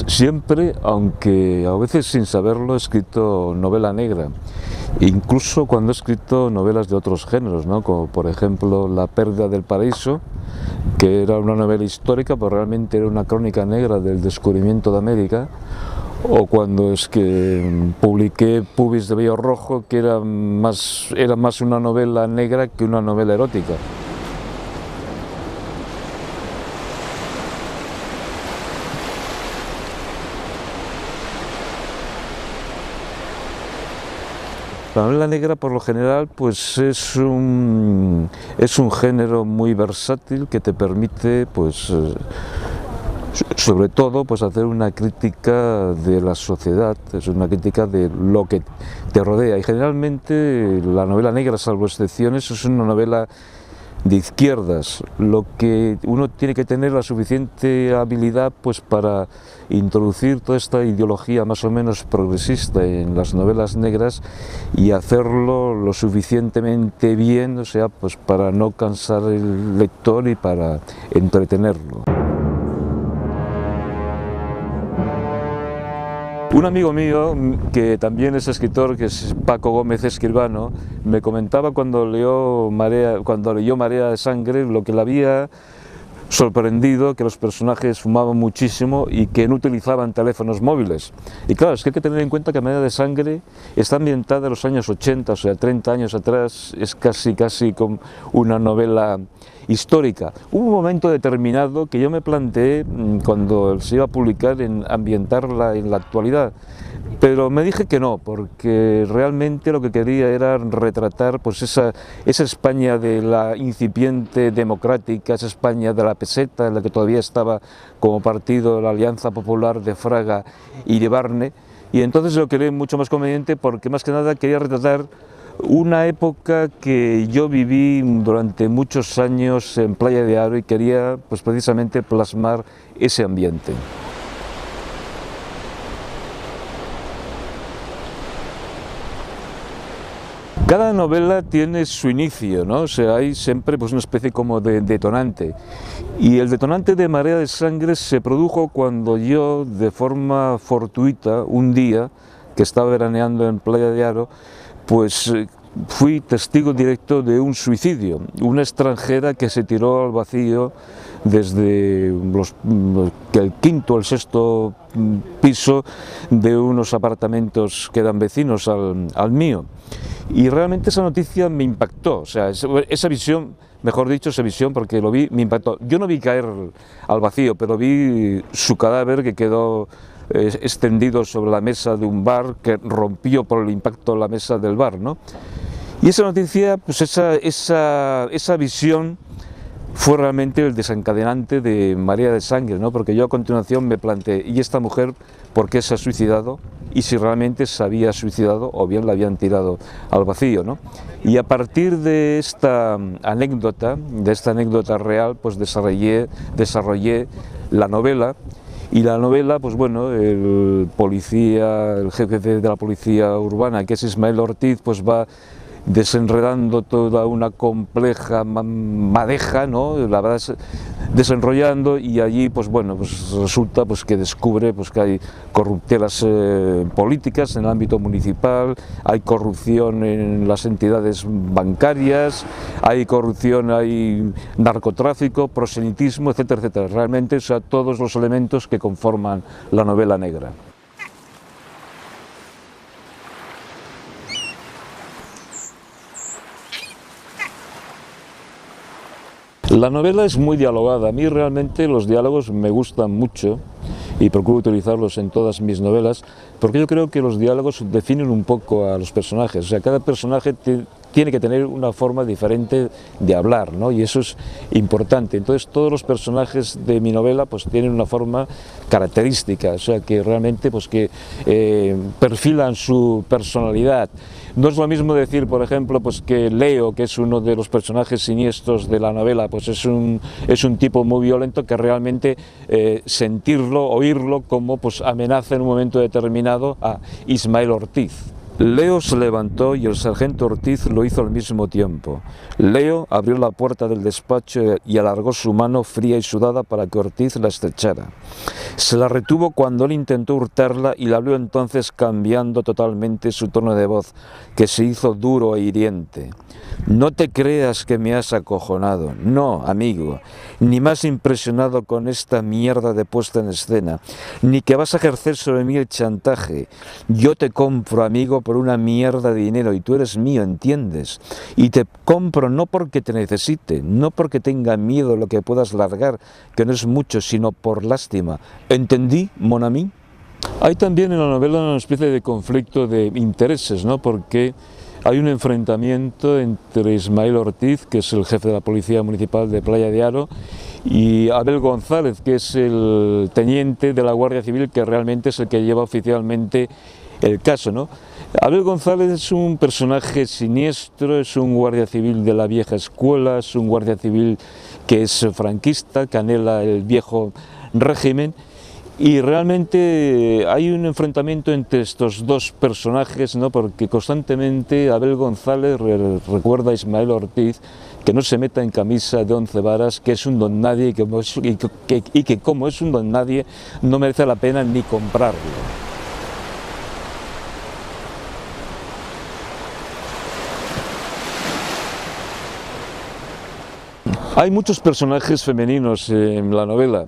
Siempre, aunque a veces sin saberlo, he escrito novela negra, incluso cuando he escrito novelas de otros géneros, ¿no? Como por ejemplo La pérdida del paraíso, que era una novela histórica, pero realmente era una crónica negra del descubrimiento de América, o cuando es que publiqué Pubis de Vello Rojo, que era más una novela negra que una novela erótica. La novela negra, por lo general, pues es un género muy versátil que te permite, pues, sobre todo, pues hacer una crítica de la sociedad, es una crítica de lo que te rodea. Y generalmente la novela negra, salvo excepciones, es una novela de izquierdas. Lo que uno tiene que tener la suficiente habilidad pues para introducir toda esta ideología más o menos progresista en las novelas negras y hacerlo lo suficientemente bien, o sea, pues para no cansar al lector y para entretenerlo. Un amigo mío, que también es escritor, que es Paco Gómez Escribano, me comentaba cuando leyó Marea de Sangre lo que le había sorprendido, que los personajes fumaban muchísimo y que no utilizaban teléfonos móviles. Y claro, es que hay que tener en cuenta que Marea de Sangre está ambientada en los años 80, o sea, 30 años atrás, es casi como una novela histórica. Hubo un momento determinado que yo me planteé, cuando se iba a publicar, en ambientarla en la actualidad, pero me dije que no, porque realmente lo que quería era retratar pues esa España de la incipiente democrática, esa España de la peseta, en la que todavía estaba como partido la Alianza Popular de Fraga y de Barne, y entonces lo quería mucho más conveniente porque más que nada quería retratar una época que yo viví durante muchos años en Playa de Aro y quería pues precisamente plasmar ese ambiente. Cada novela tiene su inicio, ¿no? O sea, hay siempre pues una especie como de detonante. Y el detonante de Marea de Sangre se produjo cuando yo, de forma fortuita, un día que estaba veraneando en Playa de Aro, pues fui testigo directo de un suicidio, una extranjera que se tiró al vacío desde el quinto o el sexto piso de unos apartamentos que eran vecinos al mío. Y realmente esa noticia me impactó, o sea, esa visión, mejor dicho, esa visión, porque lo vi, me impactó. Yo no vi caer al vacío, pero vi su cadáver que quedó extendido sobre la mesa de un bar, que rompió por el impacto la mesa del bar, ¿no? Y esa noticia, pues esa visión fue realmente el desencadenante de Marea de Sangre, ¿no? Porque yo a continuación me planteé, ¿y esta mujer por qué se ha suicidado? Y si realmente se había suicidado o bien la habían tirado al vacío, ¿no? Y a partir de esta anécdota real, pues desarrollé la novela. Y la novela, pues bueno, el jefe de la policía urbana, que es Ismael Ortiz, pues va desenredando toda una compleja madeja, ¿no? La verdad es desenrollando, y allí pues bueno, pues resulta pues que descubre pues que hay corruptelas políticas en el ámbito municipal, hay corrupción en las entidades bancarias, hay corrupción, hay narcotráfico, proselitismo, etcétera, etcétera. Realmente, o sea, todos los elementos que conforman la novela negra. La novela es muy dialogada. A mí realmente los diálogos me gustan mucho y procuro utilizarlos en todas mis novelas, porque yo creo que los diálogos definen un poco a los personajes. O sea, cada personaje tiene que tener una forma diferente de hablar, ¿no? Y eso es importante. Entonces todos los personajes de mi novela pues tienen una forma característica, o sea, que realmente pues que perfilan su personalidad. No es lo mismo decir, por ejemplo, pues que Leo, que es uno de los personajes siniestros de la novela, pues es un tipo muy violento, que realmente sentirlo, oírlo como pues amenaza en un momento determinado a Ismael Ortiz. Leo se levantó y el sargento Ortiz lo hizo al mismo tiempo. Leo abrió la puerta del despacho y alargó su mano fría y sudada para que Ortiz la estrechara. Se la retuvo cuando él intentó hurtarla y la abrió entonces cambiando totalmente su tono de voz, que se hizo duro e hiriente. No te creas que me has acojonado, no, amigo, ni me has impresionado con esta mierda de puesta en escena, ni que vas a ejercer sobre mí el chantaje. Yo te compro, amigo, por una mierda de dinero y tú eres mío, ¿entiendes? Y te compro no porque te necesite, no porque tenga miedo de lo que puedas largar, que no es mucho, sino por lástima. ¿Entendí, mon ami? Hay también en la novela una especie de conflicto de intereses, ¿no? Porque hay un enfrentamiento entre Ismael Ortiz, que es el jefe de la Policía Municipal de Playa de Aro, y Abel González, que es el teniente de la Guardia Civil, que realmente es el que lleva oficialmente el caso, ¿no? Abel González es un personaje siniestro, es un guardia civil de la vieja escuela, es un guardia civil que es franquista, que anhela el viejo régimen. Y realmente hay un enfrentamiento entre estos dos personajes, ¿no? Porque constantemente Abel González recuerda a Ismael Ortiz que no se meta en camisa de 11 varas, que es un don nadie y que como es un don nadie no merece la pena ni comprarlo. Hay muchos personajes femeninos en la novela.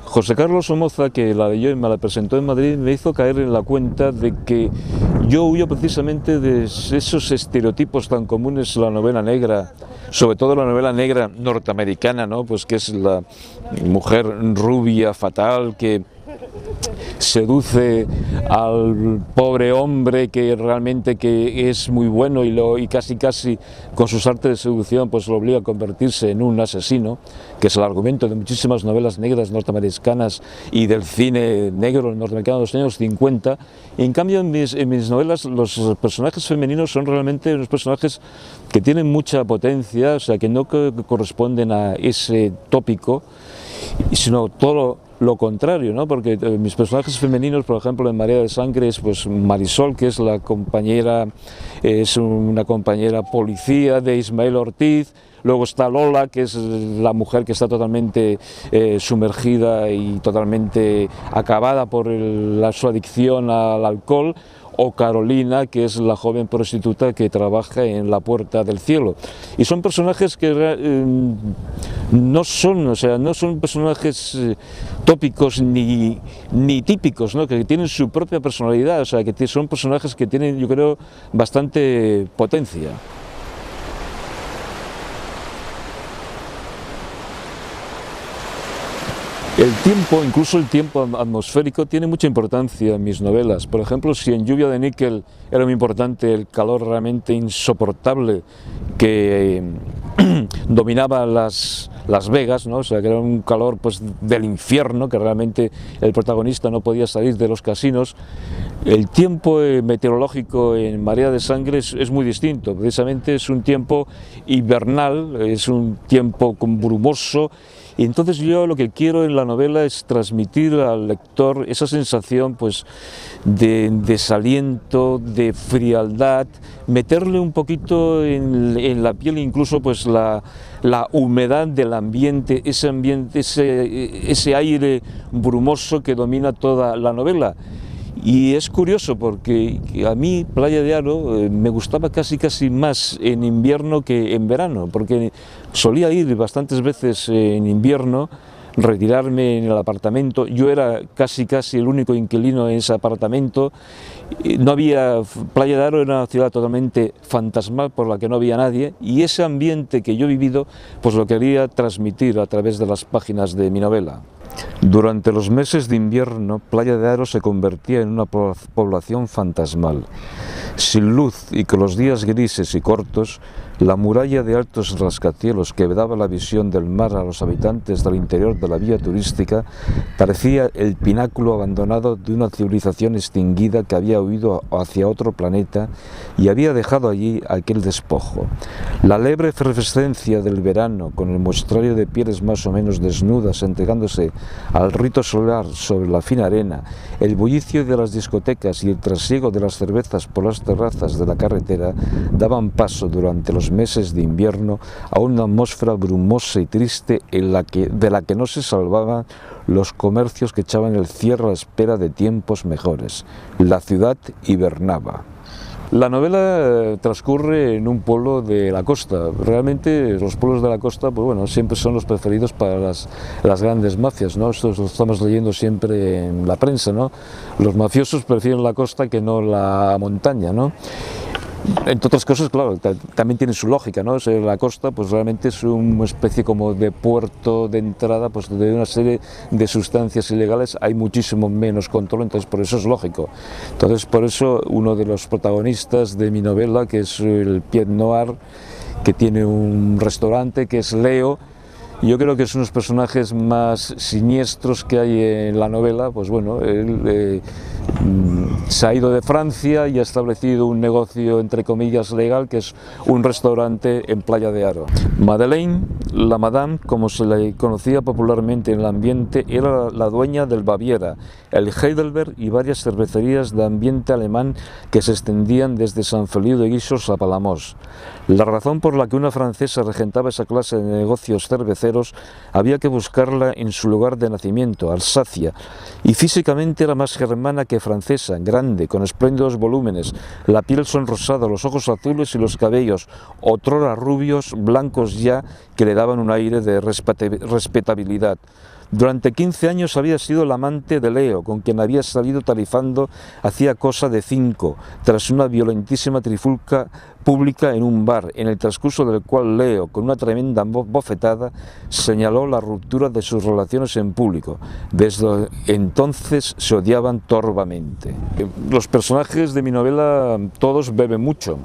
José Carlos Somoza, que la leyó y me la presentó en Madrid, me hizo caer en la cuenta de que yo huyo precisamente de esos estereotipos tan comunes en la novela negra, sobre todo la novela negra norteamericana, ¿no? Pues que es la mujer rubia, fatal, que seduce al pobre hombre que realmente que es muy bueno y casi con sus artes de seducción pues lo obliga a convertirse en un asesino, que es el argumento de muchísimas novelas negras norteamericanas y del cine negro norteamericano de los años 50. Y en cambio en mis novelas los personajes femeninos son realmente unos personajes que tienen mucha potencia, o sea que no corresponden a ese tópico, sino todo lo contrario, ¿no? Porque mis personajes femeninos, por ejemplo, en Marea de Sangre es pues Marisol, que es la compañera, es una compañera policía de Ismael Ortiz. Luego está Lola, que es la mujer que está totalmente sumergida y totalmente acabada por su adicción al alcohol. O Carolina, que es la joven prostituta que trabaja en La Puerta del Cielo. Y son personajes que no son personajes tópicos ni típicos, ¿no? Que tienen su propia personalidad, o sea, que son personajes que tienen, yo creo, bastante potencia. El tiempo, incluso el tiempo atmosférico, tiene mucha importancia en mis novelas. Por ejemplo, si en Lluvia de Níquel era muy importante el calor realmente insoportable que dominaba Las Vegas, ¿no? O sea, que era un calor pues del infierno, que realmente el protagonista no podía salir de los casinos. El tiempo meteorológico en Marea de Sangre es muy distinto, precisamente es un tiempo invernal, es un tiempo brumoso. Y entonces yo lo que quiero en la novela es transmitir al lector esa sensación pues de desaliento, de frialdad, meterle un poquito en la piel incluso pues la humedad del ambiente, ese aire brumoso que domina toda la novela. Y es curioso porque a mí Playa de Aro me gustaba casi más en invierno que en verano, porque solía ir bastantes veces en invierno, retirarme en el apartamento. Yo era casi el único inquilino en ese apartamento. Playa de Aro era una ciudad totalmente fantasmal por la que no había nadie, y ese ambiente que yo he vivido pues lo quería transmitir a través de las páginas de mi novela. Durante los meses de invierno, Playa de Aro se convertía en una población fantasmal. Sin luz y con los días grises y cortos, La muralla de altos rascacielos que daba la visión del mar a los habitantes del interior de la vía turística parecía el pináculo abandonado de una civilización extinguida que había huido hacia otro planeta y había dejado allí aquel despojo. La alegre efervescencia del verano, con el muestrario de pieles más o menos desnudas entregándose al rito solar sobre la fina arena, el bullicio de las discotecas y el trasiego de las cervezas por las terrazas de la carretera daban paso durante los meses de invierno a una atmósfera brumosa y triste de la que no se salvaban los comercios que echaban el cierre a la espera de tiempos mejores. La ciudad hibernaba. La novela transcurre en un pueblo de la costa. Realmente los pueblos de la costa, pues bueno, siempre son los preferidos para las grandes mafias, ¿no? Esto lo estamos leyendo siempre en la prensa, ¿no? Los mafiosos prefieren la costa que no la montaña, ¿no? Entre otras cosas, claro, también tiene su lógica, ¿no? La costa, pues realmente es una especie como de puerto de entrada, pues de una serie de sustancias ilegales, hay muchísimo menos control, entonces por eso es lógico. Entonces por eso uno de los protagonistas de mi novela, que es el Pied Noir, que tiene un restaurante, que es Leo, yo creo que es uno de los personajes más siniestros que hay en la novela. Pues bueno, él se ha ido de Francia y ha establecido un negocio entre comillas legal, que es un restaurante en Playa de Haro. Madeleine, la Madame, como se le conocía popularmente en el ambiente, era la dueña del Baviera, el Heidelberg y varias cervecerías de ambiente alemán que se extendían desde San Feliu de Guíxols a Palamós. La razón por la que una francesa regentaba esa clase de negocios cerveceros había que buscarla en su lugar de nacimiento, Alsacia, y físicamente era más germana que francesa, grande, con espléndidos volúmenes, la piel sonrosada, los ojos azules y los cabellos, otrora rubios, blancos ya, que le daban un aire de respetabilidad. Durante 15 años había sido el amante de Leo, con quien había salido tarifando hacía cosa de 5, tras una violentísima trifulca pública en un bar, en el transcurso del cual Leo, con una tremenda bofetada, señaló la ruptura de sus relaciones en público. Desde entonces se odiaban torvamente. Los personajes de mi novela todos beben mucho,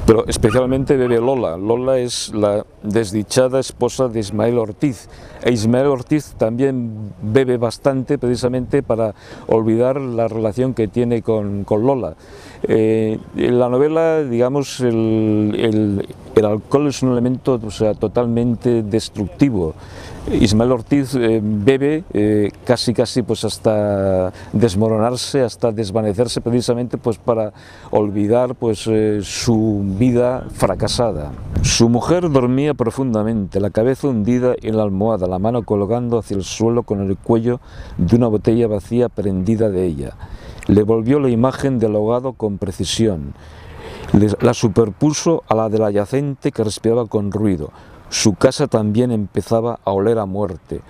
pero especialmente bebe Lola. Lola es la desdichada esposa de Ismael Ortiz, e Ismael Ortiz también bebe bastante precisamente para olvidar la relación que tiene con Lola. En la novela, digamos, el alcohol es un elemento, o sea, totalmente destructivo. Ismael Ortiz bebe casi pues hasta desmoronarse, hasta desvanecerse, precisamente pues para olvidar pues su vida fracasada. Su mujer dormía profundamente, la cabeza hundida en la almohada, la mano colgando hacia el suelo con el cuello de una botella vacía prendida de ella. Le volvió la imagen del ahogado con precisión, la superpuso a la del adyacente que respiraba con ruido. Su casa también empezaba a oler a muerte.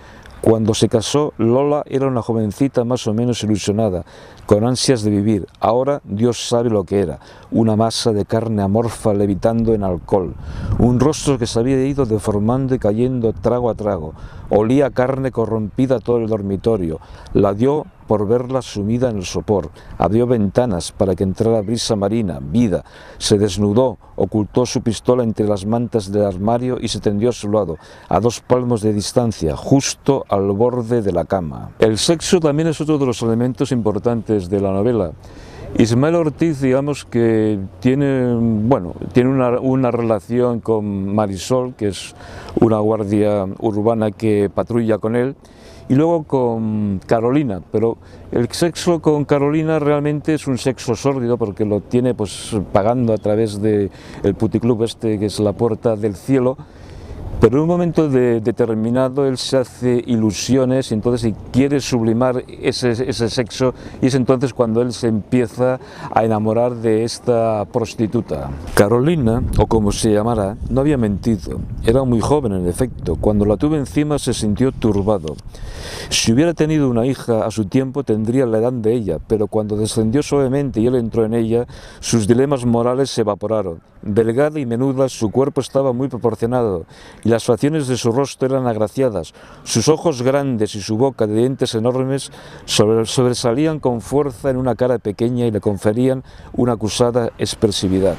Cuando se casó, Lola era una jovencita más o menos ilusionada, con ansias de vivir. Ahora Dios sabe lo que era, una masa de carne amorfa levitando en alcohol, un rostro que se había ido deformando y cayendo trago a trago. Olía a carne corrompida todo el dormitorio. La dio por verla sumida en el sopor. Abrió ventanas para que entrara brisa marina, vida. Se desnudó, ocultó su pistola entre las mantas del armario y se tendió a su lado, a 2 palmos de distancia, justo al borde de la cama. El sexo también es otro de los elementos importantes de la novela. Ismael Ortiz, digamos que tiene una relación con Marisol, que es una guardia urbana que patrulla con él, y luego con Carolina, pero el sexo con Carolina realmente es un sexo sórdido porque lo tiene pues pagando a través del puticlub este, que es la Puerta del Cielo. Pero en un momento determinado él se hace ilusiones y entonces quiere sublimar ese sexo, y es entonces cuando él se empieza a enamorar de esta prostituta. Carolina, o como se llamara, no había mentido. Era muy joven en efecto. Cuando la tuvo encima se sintió turbado. Si hubiera tenido una hija a su tiempo tendría la edad de ella, pero cuando descendió suavemente y él entró en ella, sus dilemas morales se evaporaron. Delgada y menuda, su cuerpo estaba muy proporcionado y las facciones de su rostro eran agraciadas. Sus ojos grandes y su boca de dientes enormes sobresalían con fuerza en una cara pequeña y le conferían una acusada expresividad.